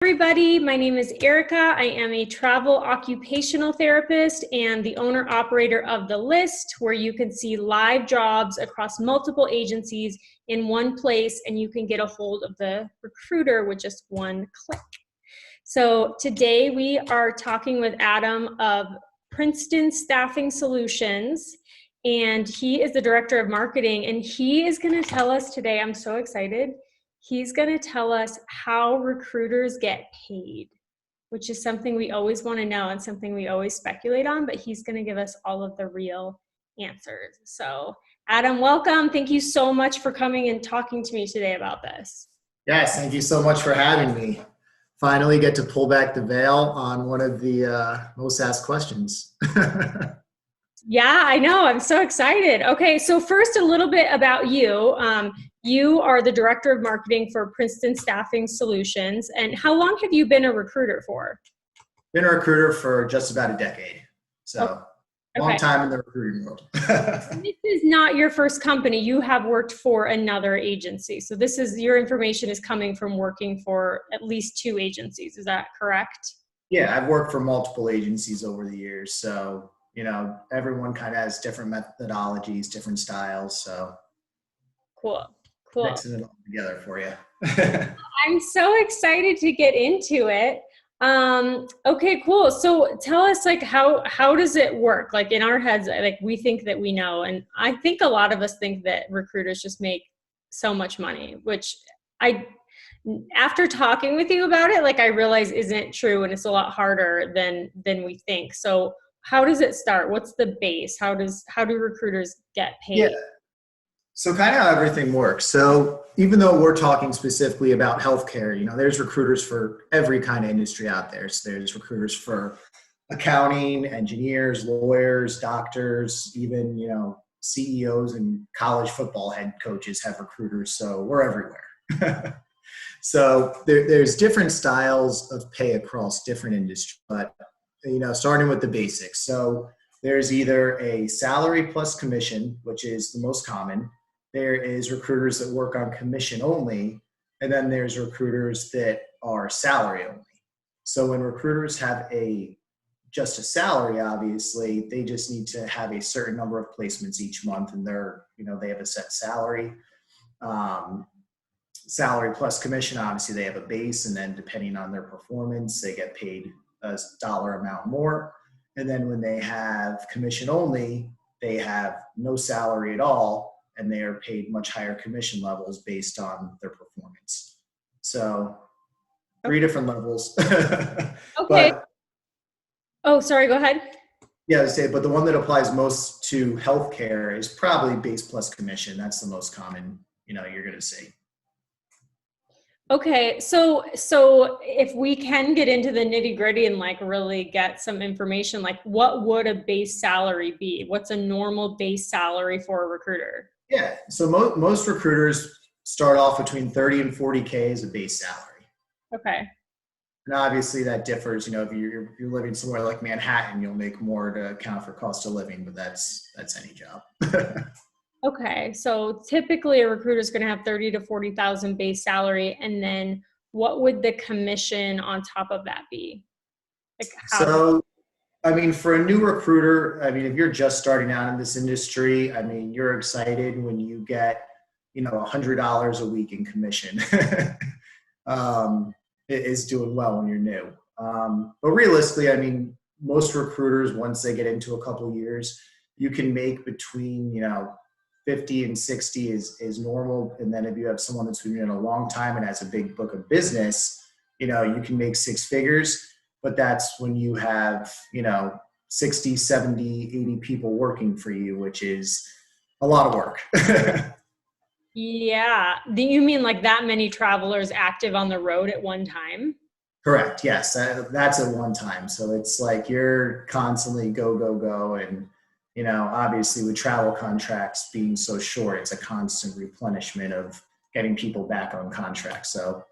Everybody, my name is Erica. I am a travel occupational therapist and the owner-operator of The List, where you can see live jobs across multiple agencies in one place, and you can get a hold of the recruiter with just one click. So today we are talking with Adam of Princeton Staffing Solutions, and he is the director of marketing, and he is going to tell us today, I'm so excited, he's going to tell us how recruiters get paid, which is something we always want to know and something we always speculate on, but he's going to give us all of the real answers. So Adam, welcome. Thank you so much for coming and talking to me today about this. Yes, thank you so much for having me. Finally get to pull back the veil on one of the most asked questions. Yeah, I know. I'm so excited. Okay, so first a little bit about you. You are the director of marketing for Princeton Staffing Solutions. And how long have you been a recruiter for? Been a recruiter for just about a decade. So long time in the recruiting world. This is not your first company. You have worked for another agency. So your information is coming from working for at least two agencies. Is that correct? Yeah, I've worked for multiple agencies over the years. So, everyone kind of has different methodologies, different styles. So cool. Mixing it all together for you. I'm so excited to get into it. Okay, cool. So tell us, how does it work? Like in our heads, we think that we know, and I think a lot of us think that recruiters just make so much money, which after talking with you about it, I realize isn't true, and it's a lot harder than we think. So how does it start? What's the base? How do recruiters get paid? Yeah. So kind of how everything works. So even though we're talking specifically about healthcare, there's recruiters for every kind of industry out there. So there's recruiters for accounting, engineers, lawyers, doctors, even, CEOs and college football head coaches have recruiters. So we're everywhere. So there's different styles of pay across different industries, but, starting with the basics. So there's either a salary plus commission, which is the most common. There is recruiters that work on commission only, and then there's recruiters that are salary only. So when recruiters have just a salary, obviously, they just need to have a certain number of placements each month, and they have a set salary. Salary plus commission, obviously, they have a base, and then depending on their performance, they get paid a dollar amount more. And then when they have commission only, they have no salary at all, and they are paid much higher commission levels based on their performance. So 3 different levels. Okay. Oh, sorry, go ahead. Yeah, but the one that applies most to healthcare is probably base plus commission. That's the most common, you're going to see. Okay, so if we can get into the nitty gritty and really get some information, what would a base salary be? What's a normal base salary for a recruiter? Yeah, so most recruiters start off between 30 and 40K as a base salary. Okay. And obviously that differs, if you're living somewhere like Manhattan, you'll make more to account for cost of living, but that's any job. Okay, so typically a recruiter is going to have 30 to 40,000 base salary, and then what would the commission on top of that be? For a new recruiter, if you're just starting out in this industry, you're excited when you get, $100 a week in commission. It is doing well when you're new. But realistically, most recruiters, once they get into a couple of years, you can make between, 50 and 60 is normal. And then if you have someone that's been in a long time and has a big book of business, you can make 6 figures, but that's when you have, 60, 70, 80 people working for you, which is a lot of work. Yeah. Do you mean that many travelers active on the road at one time? Correct. Yes. That's at one time. So it's you're constantly go, go, go. And, obviously with travel contracts being so short, it's a constant replenishment of getting people back on contracts. So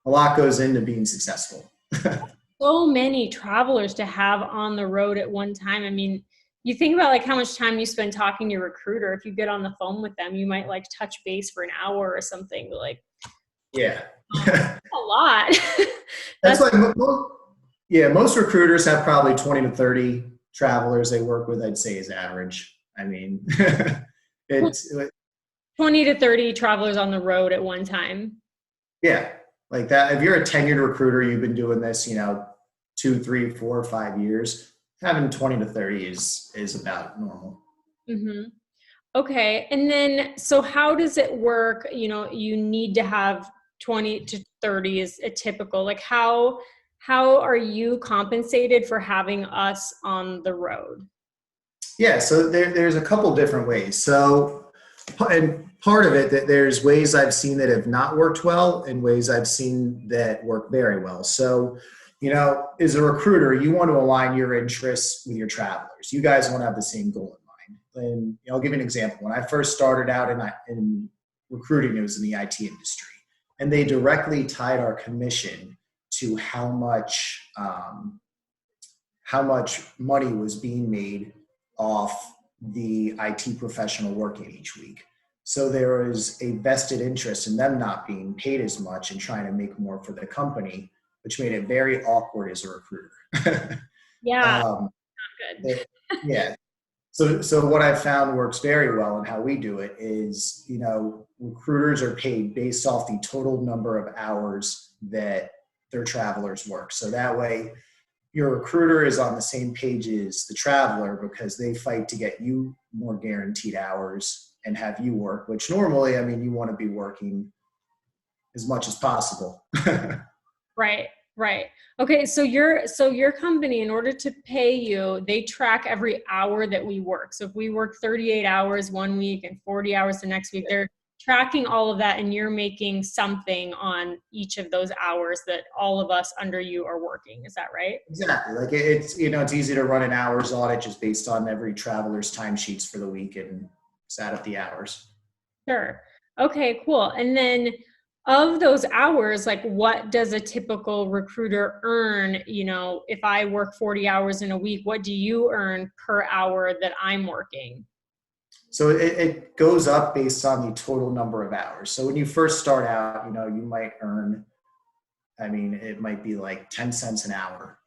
a lot goes into being successful. So many travelers to have on the road at one time. You think about how much time you spend talking to your recruiter. If you get on the phone with them, you might touch base for an hour or something. Yeah. A lot. That's That's like, yeah, most recruiters have probably 20 to 30 travelers they work with, I'd say is average. I mean, it's, 20 to 30 travelers on the road at one time. yeah, like that. If you're a tenured recruiter, you've been doing this, 2, 3, 4, 5 years, having 20 to 30 is about normal. Hmm. Okay. And then, so how does it work? You need to have 20 to 30 is a typical, like how are you compensated for having us on the road? Yeah, so there's a couple different ways. So, and part of it that there's ways I've seen that have not worked well and ways I've seen that work very well. So, as a recruiter, you want to align your interests with your travelers. You guys want to have the same goal in mind. And I'll give you an example. When I first started out in recruiting, it was in the IT industry, and they directly tied our commission to how much money was being made off the IT professional working each week. So there was a vested interest in them not being paid as much and trying to make more for the company, which made it very awkward as a recruiter. Yeah, um, good. yeah. So what I've found works very well and how we do it is, recruiters are paid based off the total number of hours that their travelers work. So that way your recruiter is on the same page as the traveler because they fight to get you more guaranteed hours and have you work, which normally, you want to be working as much as possible. Right, right. Okay, so your company, in order to pay you, they track every hour that we work. So if we work 38 hours one week and 40 hours the next week, they're tracking all of that, and you're making something on each of those hours that all of us under you are working. Is that right? Exactly. Like it's easy to run an hours audit just based on every traveler's timesheets for the week and set up the hours. Sure. Okay, cool. And then of those hours, like what does a typical recruiter earn? If I work 40 hours in a week, what do you earn per hour that I'm working? So it goes up based on the total number of hours. So when you first start out, you might earn, it might be like 10 cents an hour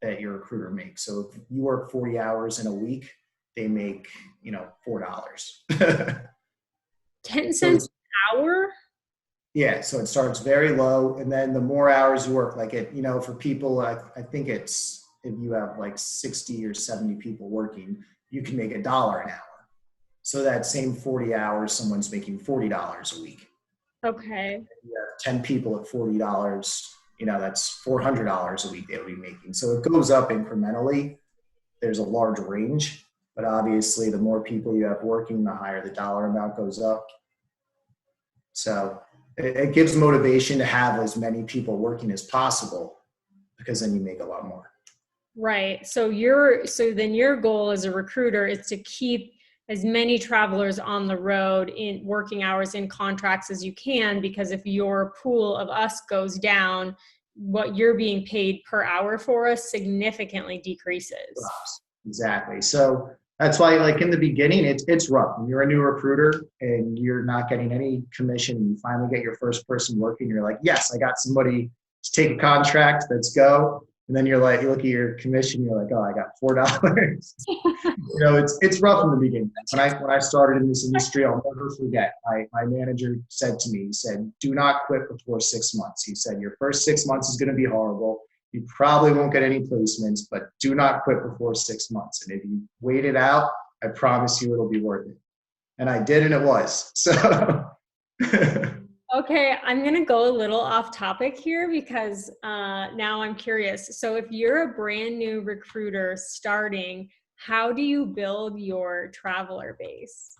that your recruiter makes. So if you work 40 hours in a week, they make, $4. 10 So cents an hour? yeah, so it starts very low. And then the more hours you work, like for people, I think it's, if you have like 60 or 70 people working, you can make $1 an hour. So that same 40 hours, someone's making $40 a week. Okay. You have 10 people at $40, that's $400 a week they would be making. So it goes up incrementally. There's a large range, but obviously the more people you have working, the higher the dollar amount goes up. So it gives motivation to have as many people working as possible because then you make a lot more. Right. So then your goal as a recruiter is to keep as many travelers on the road in working hours in contracts as you can, because if your pool of us goes down, what you're being paid per hour for us significantly decreases. Exactly. So that's why, like in the beginning, it's rough. When you're a new recruiter and you're not getting any commission, you finally get your first person working, you're like, yes, I got somebody to take a contract, let's go. And then you're like, you look at your commission, you're like, oh, I got $4. It's rough in the beginning. When I started in this industry, I'll never forget. My manager said to me, he said, do not quit before 6 months. He said, your first 6 months is going to be horrible. You probably won't get any placements, but do not quit before 6 months. And if you wait it out, I promise you it'll be worth it. And I did, and it was. So Okay, I'm going to go a little off topic here because now I'm curious. So if you're a brand new recruiter starting, how do you build your traveler base?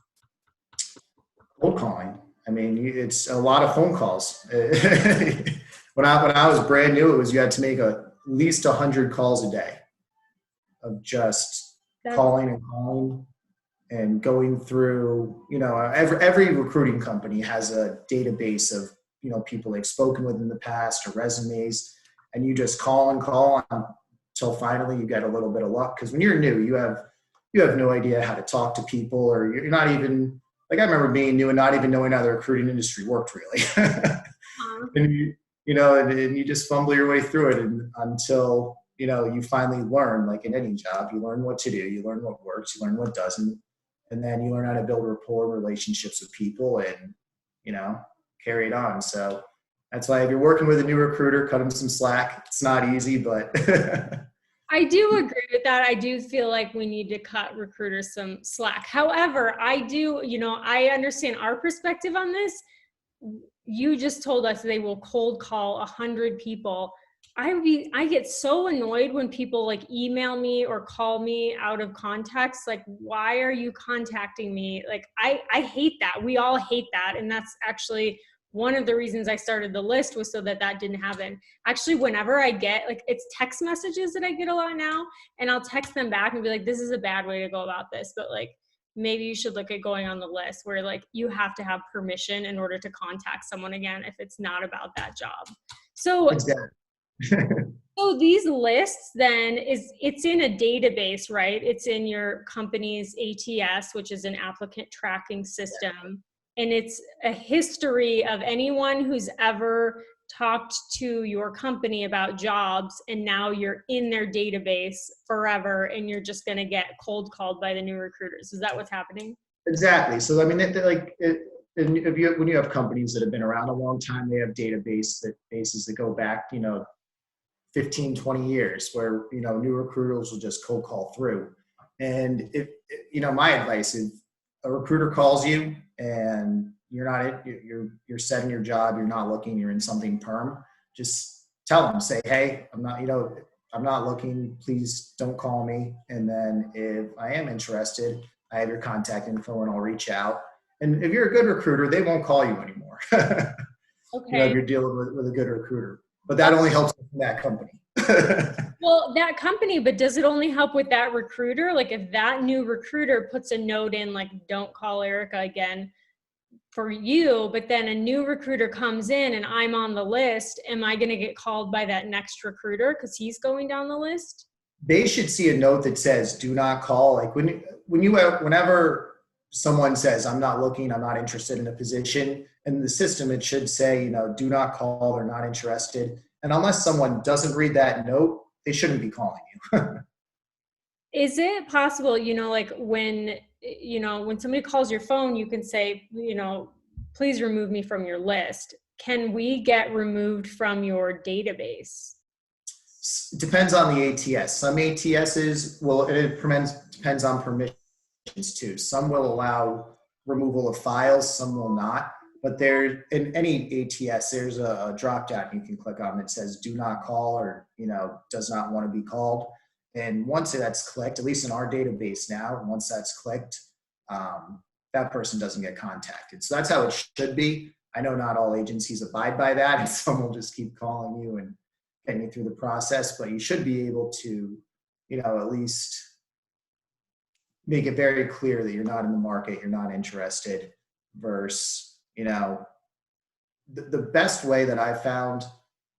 cold calling. It's a lot of phone calls. When I was brand new, it was you had to make at least 100 calls a day of just calling and calling and going through. Every recruiting company has a database of people they've spoken with in the past or resumes, and you just call and call until finally you get a little bit of luck. Because when you're new, you have no idea how to talk to people, or you're not even. Like I remember being new and not even knowing how the recruiting industry worked really. and you just fumble your way through it until, you finally learn, like in any job, you learn what to do, you learn what works, you learn what doesn't, and then you learn how to build rapport, relationships with people, and, carry it on. So that's why if you're working with a new recruiter, cut them some slack. It's not easy, but I do agree with that. I do feel like we need to cut recruiters some slack. However, I understand our perspective on this. You just told us they will cold call 100 people. I get so annoyed when people like email me or call me out of context. Like, why are you contacting me? Like, I hate that. We all hate that. And that's actually one of the reasons I started the list, was so that didn't happen. Actually, whenever I get, like, it's text messages that I get a lot now, and I'll text them back and be like, this is a bad way to go about this, but like, maybe you should look at going on the list, where like you have to have permission in order to contact someone again if it's not about that job. So exactly. so these lists then it's in a database, right? It's in your company's ATS, which is an applicant tracking system. And it's a history of anyone who's ever talked to your company about jobs, and now you're in their database forever, and you're just going to get cold called by the new recruiters. Is that what's happening? Exactly. So, I mean, when you have companies that have been around a long time, they have bases that go back, 15, 20 years, where, new recruiters will just cold call through. And if, my advice, if a recruiter calls you and you're set in your job, you're not looking, you're in something perm, just tell them, say, hey, I'm not looking, please don't call me. And then if I am interested, I have your contact info and I'll reach out. And if you're a good recruiter, they won't call you anymore. Okay. If you're dealing with a good recruiter, but that only helps that company. Well, that company, but does it only help with that recruiter? Like, if that new recruiter puts a note in, like, don't call Erica again for you, but then a new recruiter comes in and I'm on the list, am I going to get called by that next recruiter because he's going down the list? They should see a note that says, do not call. Like whenever someone says, I'm not looking, I'm not interested in a position, in the system, it should say, do not call, they're not interested. And unless someone doesn't read that note, they shouldn't be calling you. Is it possible, like when somebody calls your phone, you can say, please remove me from your list. Can we get removed from your database? It depends on the ATS. Some ATSs depends on permissions too. Some will allow removal of files, some will not. But there, in any ATS, there's a drop down you can click on that says "Do not call" or does not want to be called. And once that's clicked, at least in our database now, once that's clicked, that person doesn't get contacted. So that's how it should be. I know not all agencies abide by that, and some will just keep calling you and getting you through the process. But you should be able to, at least make it very clear that you're not in the market, you're not interested, versus the best way that I've found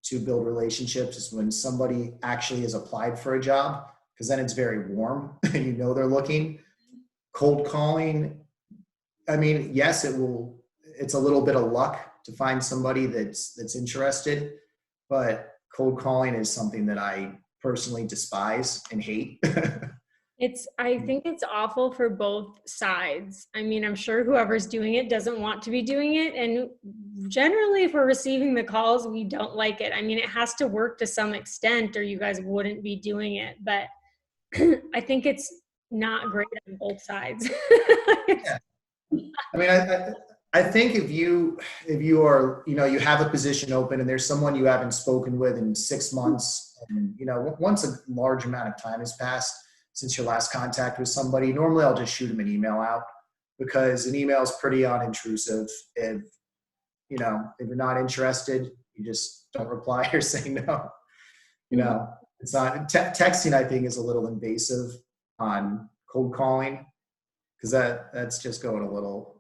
to build relationships is when somebody actually has applied for a job, because then it's very warm and they're looking. Cold calling, I mean, yes, it's a little bit of luck to find somebody that's interested, but cold calling is something that I personally despise and hate. I think it's awful for both sides. I mean, I'm sure whoever's doing it doesn't want to be doing it. And generally, if we're receiving the calls, we don't like it. I mean, it has to work to some extent or you guys wouldn't be doing it. But I think it's not great on both sides. Yeah. I mean, I think if you are, you have a position open and there's someone you haven't spoken with in 6 months, and, once a large amount of time has passed since your last contact with somebody, normally I'll just shoot them an email out, because an email is pretty unintrusive. If you're not interested, you just don't reply or say no. It's not texting, I think, is a little invasive on cold calling, because that's just going a little,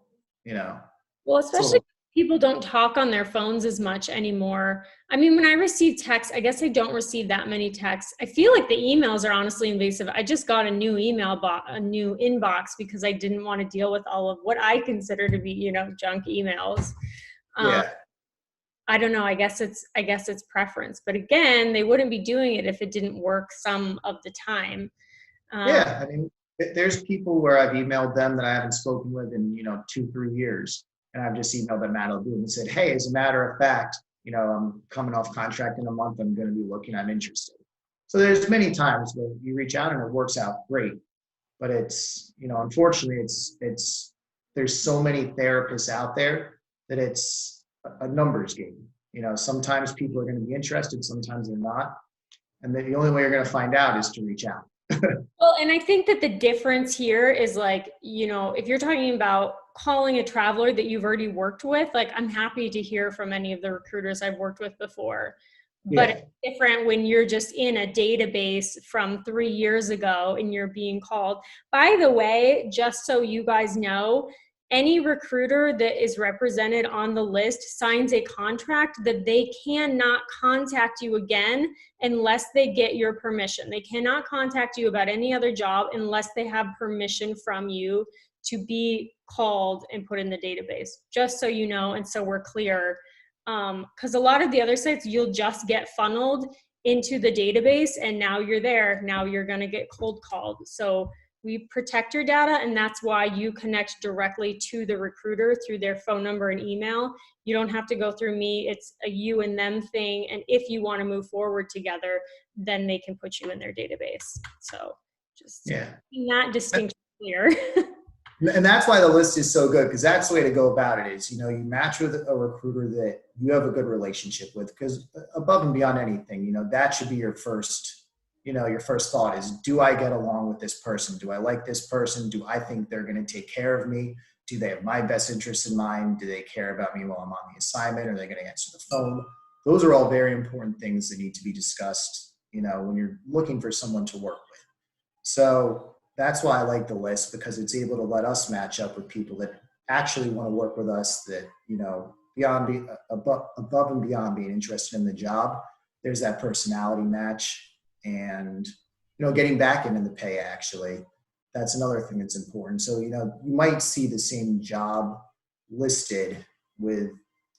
Well, especially people don't talk on their phones as much anymore. I mean, when I receive texts, I guess I don't receive that many texts. I feel like the emails are honestly invasive. I just got a new a new inbox because I didn't want to deal with all of what I consider to be, junk emails. Yeah. I don't know. I guess it's preference. But again, they wouldn't be doing it if it didn't work some of the time. Um, Yeah, I mean, there's people where I've emailed them that I haven't spoken with in 2, 3 years, and I've just emailed them out of the blue and said, "Hey, as a matter of fact, I'm coming off contract in a month. I'm going to be looking. I'm interested." So there's many times where you reach out and it works out great, but it's unfortunately it's there's so many therapists out there that it's a numbers game. Sometimes people are going to be interested, sometimes they're not, and then the only way you're going to find out is to reach out. Well, and I think that the difference here is like, if you're talking about calling a traveler that you've already worked with, like I'm happy to hear from any of the recruiters I've worked with before. But Yeah. it's different when you're just in a database from 3 years ago and you're being called. By the way, just so you guys know, any recruiter that is represented on the list signs a contract that they cannot contact you again unless they get your permission. They cannot contact you about any other job unless they have permission from you to be called and put in the database, just so you know, and so we're clear. Because a lot of the other sites, you'll just get funneled into the database and now you're there. Now you're going to get cold called. So we protect your data, and that's why you connect directly to the recruiter through their phone number and email. You don't have to go through me. It's a you and them thing. And if you want to move forward together, then they can put you in their database. So just Yeah. making that distinction clear. And that's why the list is so good, because that's the way to go about it is, you match with a recruiter that you have a good relationship with, because above and beyond anything, that should be your first thought is, do I get along with this person? Do I like this person? Do I think they're going to take care of me? Do they have my best interests in mind? Do they care about me while I'm on the assignment? Are they going to answer the phone? Those are all very important things that need to be discussed, when you're looking for someone to work with. So that's why I like the list, because it's able to let us match up with people that actually want to work with us, that, above and beyond being interested in the job, there's that personality match. And, getting back into the pay, actually, that's another thing that's important. So, you might see the same job listed with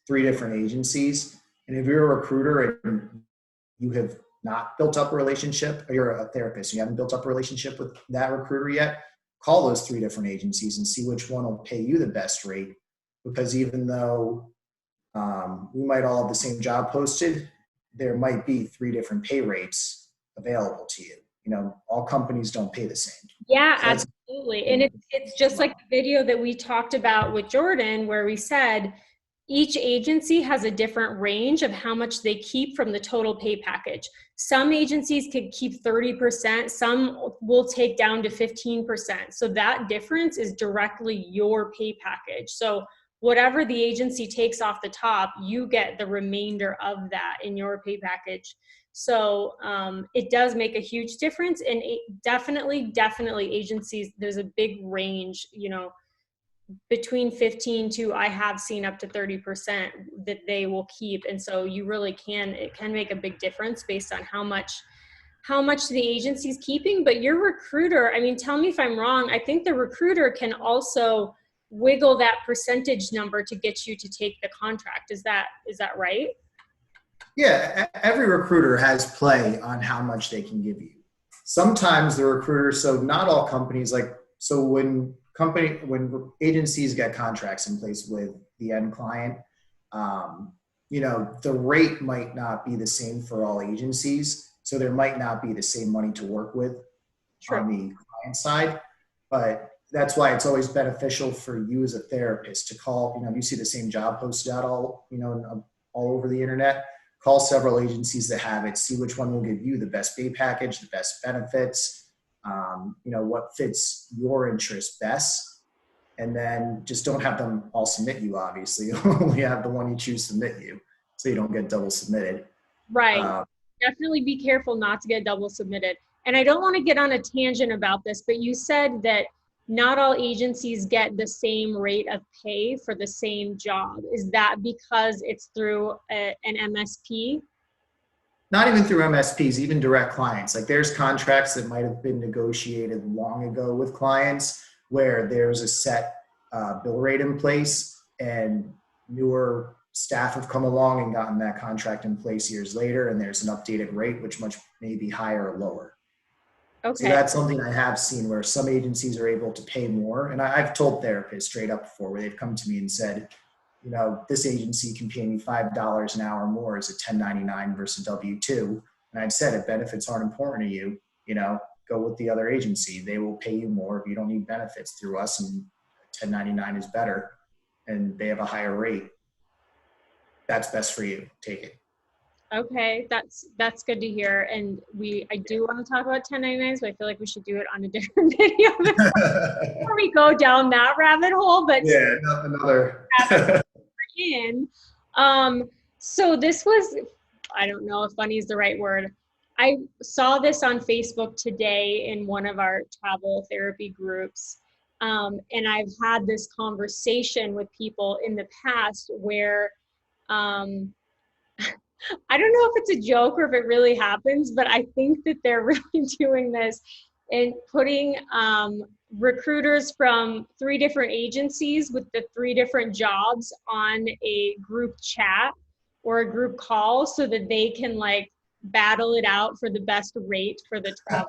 3 different agencies. And if you're a recruiter and you have not built up a relationship, or you're a therapist, you haven't built up a relationship with that recruiter yet, call those 3 different agencies and see which one will pay you the best rate. Because even though we might all have the same job posted, there might be 3 different pay rates available to you. All companies don't pay the same. Yeah, So absolutely. And it's just like the video that we talked about with Jordan, where we said each agency has a different range of how much they keep from the total pay package. Some agencies could keep 30%, some will take down to 15%. So that difference is directly your pay package. So whatever the agency takes off the top, you get the remainder of that in your pay package. So it does make a huge difference. And definitely agencies, there's a big range, between 15 to, I have seen up to 30% that they will keep. And so it can make a big difference based on how much the agency's keeping. But your recruiter, I mean, tell me if I'm wrong, I think the recruiter can also wiggle that percentage number to get you to take the contract. Is that right? Yeah, every recruiter has play on how much they can give you. Sometimes the recruiter, so not all companies, when agencies get contracts in place with the end client, the rate might not be the same for all agencies. So there might not be the same money to work with on the client side, but that's why it's always beneficial for you as a therapist to call, you see the same job posted out all over the internet, call several agencies that have it, see which one will give you the best pay package, the best benefits, what fits your interest best. And then just don't have them all submit you, obviously. Only have the one you choose submit you, so you don't get double submitted. Right. Definitely be careful not to get double submitted. And I don't want to get on a tangent about this, but you said that not all agencies get the same rate of pay for the same job. Is that because it's through an MSP? Not even through MSPs, even direct clients. There's contracts that might have been negotiated long ago with clients where there's a set bill rate in place, and newer staff have come along and gotten that contract in place years later, and there's an updated rate, which much may be higher or lower. So Okay. that's something I have seen where some agencies are able to pay more. And I've told therapists straight up before where they've come to me and said, you know, this agency can pay me $5 an hour more as a 1099 versus W-2. And I've said, if benefits aren't important to you, you know, go with the other agency. They will pay you more if you don't need benefits through us, and 1099 is better and they have a higher rate. That's best for you. Take it. Okay, that's good to hear. And I do want to talk about 1099s, but I feel like we should do it on a different video before we go down that rabbit hole. But Yeah, another. in. So this was, I don't know if funny is the right word. I saw this on Facebook today in one of our travel therapy groups. And I've had this conversation with people in the past where, I don't know if it's a joke or if it really happens, but I think that they're really doing this and putting recruiters from 3 different agencies with the 3 different jobs on a group chat or a group call so that they can like battle it out for the best rate for the travel.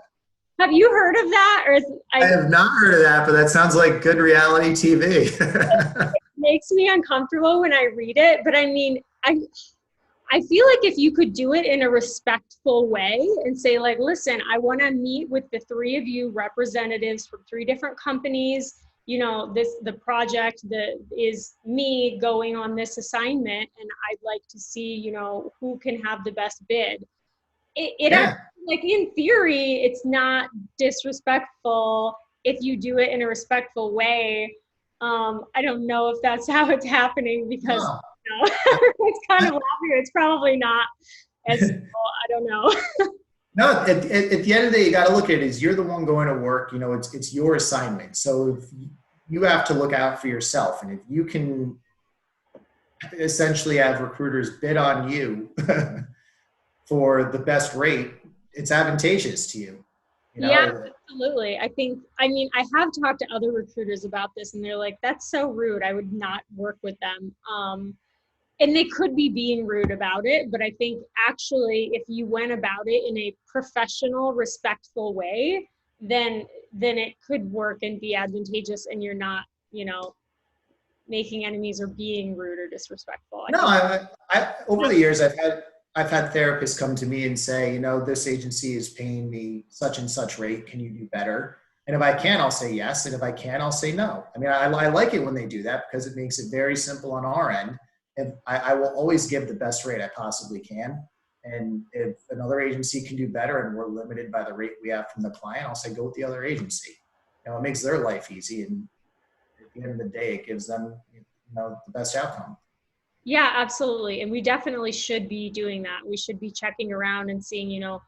Have you heard of that? Or I have not heard of that, but that sounds like good reality TV. It makes me uncomfortable when I read it, but I mean, I feel like if you could do it in a respectful way and say like, listen, I want to meet with the 3 of you representatives from 3 different companies. You know, the project that is me going on this assignment, and I'd like to see, you know, who can have the best bid. Actually, like in theory, it's not disrespectful if you do it in a respectful way. I don't know if that's how it's happening because it's kind of laughing. It's probably not as simple. I don't know. No, at the end of the day, you got to look at it as you're the one going to work. You know, it's your assignment. So if you have to look out for yourself. And if you can essentially have recruiters bid on you for the best rate, it's advantageous to you. You know? Yeah, absolutely. I mean, I have talked to other recruiters about this and they're like, that's so rude. I would not work with them. And they could be being rude about it, but I think actually if you went about it in a professional, respectful way, then it could work and be advantageous and you're not, you know, making enemies or being rude or disrespectful. I over the years, I've had therapists come to me and say, you know, this agency is paying me such and such rate. Can you do better? And if I can, I'll say yes. And if I can, I'll say no. I mean, I like it when they do that because it makes it very simple on our end. And I will always give the best rate I possibly can. And if another agency can do better and we're limited by the rate we have from the client, I'll say go with the other agency. You know, it makes their life easy. And at the end of the day, it gives them, you know, the best outcome. Yeah, absolutely. And we definitely should be doing that. We should be checking around and seeing, you know,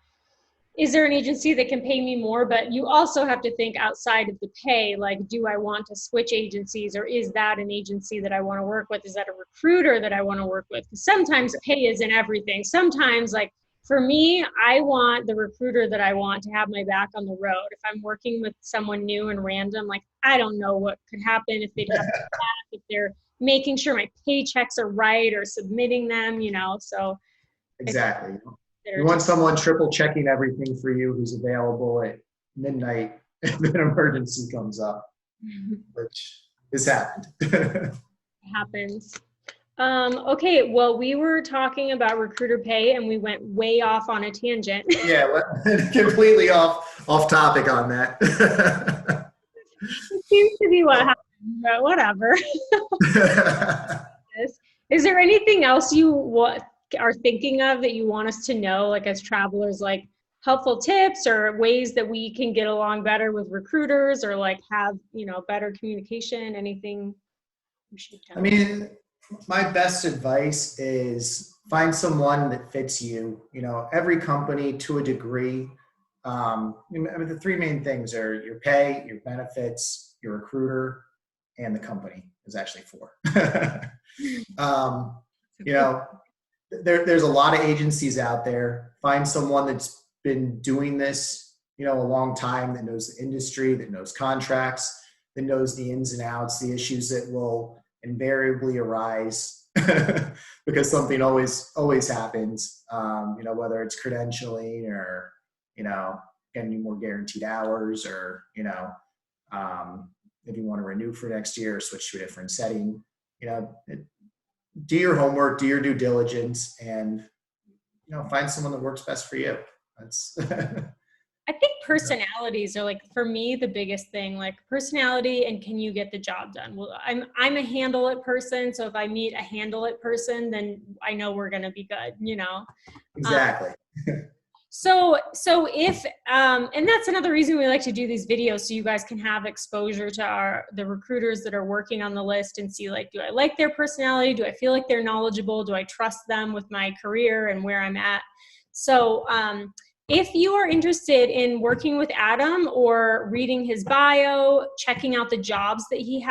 is there an agency that can pay me more? But you also have to think outside of the pay, like, do I want to switch agencies, or is that an agency that I want to work with? Is that a recruiter that I want to work with? Because sometimes pay isn't everything. Sometimes, like, for me, I want the recruiter that I want to have my back on the road. If I'm working with someone new and random, like, I don't know what could happen if they'd have my back, if they're making sure my paychecks are right or submitting them, you know, so. Exactly. You want someone triple checking everything for you who's available at midnight if an emergency comes up, which has happened. Happens. Okay, well, we were talking about recruiter pay and we went way off on a tangent. Yeah, completely off topic on that. It seems to be what happens, but whatever. Is there anything else you are thinking of that you want us to know, like as travelers, like helpful tips or ways that we can get along better with recruiters or like have, you know, better communication? Anything we should tell? I mean, my best advice is find someone that fits you. You know, every company to a degree. I mean, the 3 main things are your pay, your benefits, your recruiter, and the company. There's actually 4. You know, there's a lot of agencies out there. Find someone that's been doing this, you know, a long time, that knows the industry, that knows contracts, that knows the ins and outs, the issues that will invariably arise because something always happens. Whether it's credentialing or getting more guaranteed hours, or if you want to renew for next year or switch to a different setting. Do your homework, do your due diligence, and find someone that works best for you. That's I think personalities are, like, for me, the biggest thing, like personality and can you get the job done? Well, I'm a handle it person. So if I meet a handle it person, then I know we're going to be good, exactly. So if, and that's another reason we like to do these videos, so you guys can have exposure to the recruiters that are working on the list and see, like, do I like their personality? Do I feel like they're knowledgeable? Do I trust them with my career and where I'm at? So, if you are interested in working with Adam or reading his bio, checking out the jobs that he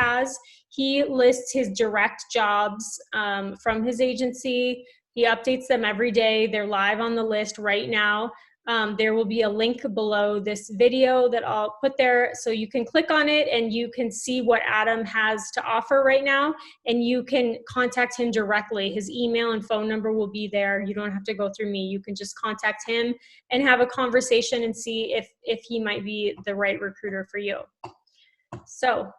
lists his direct jobs from his agency. He updates them every day. They're live on the list right now. There will be a link below this video that I'll put there, so you can click on it and you can see what Adam has to offer right now, and you can contact him directly. His email and phone number will be there. You don't have to go through me. You can just contact him and have a conversation and see if he might be the right recruiter for you. So,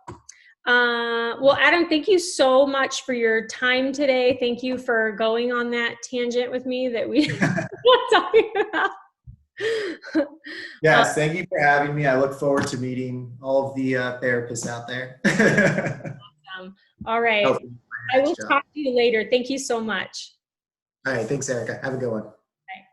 well, Adam, thank you so much for your time today. Thank you for going on that tangent with me that we were talking about. Yes, thank you for having me. I look forward to meeting all of the therapists out there. All right. I will talk to you later. Thank you so much. All right. Thanks, Erica. Have a good one.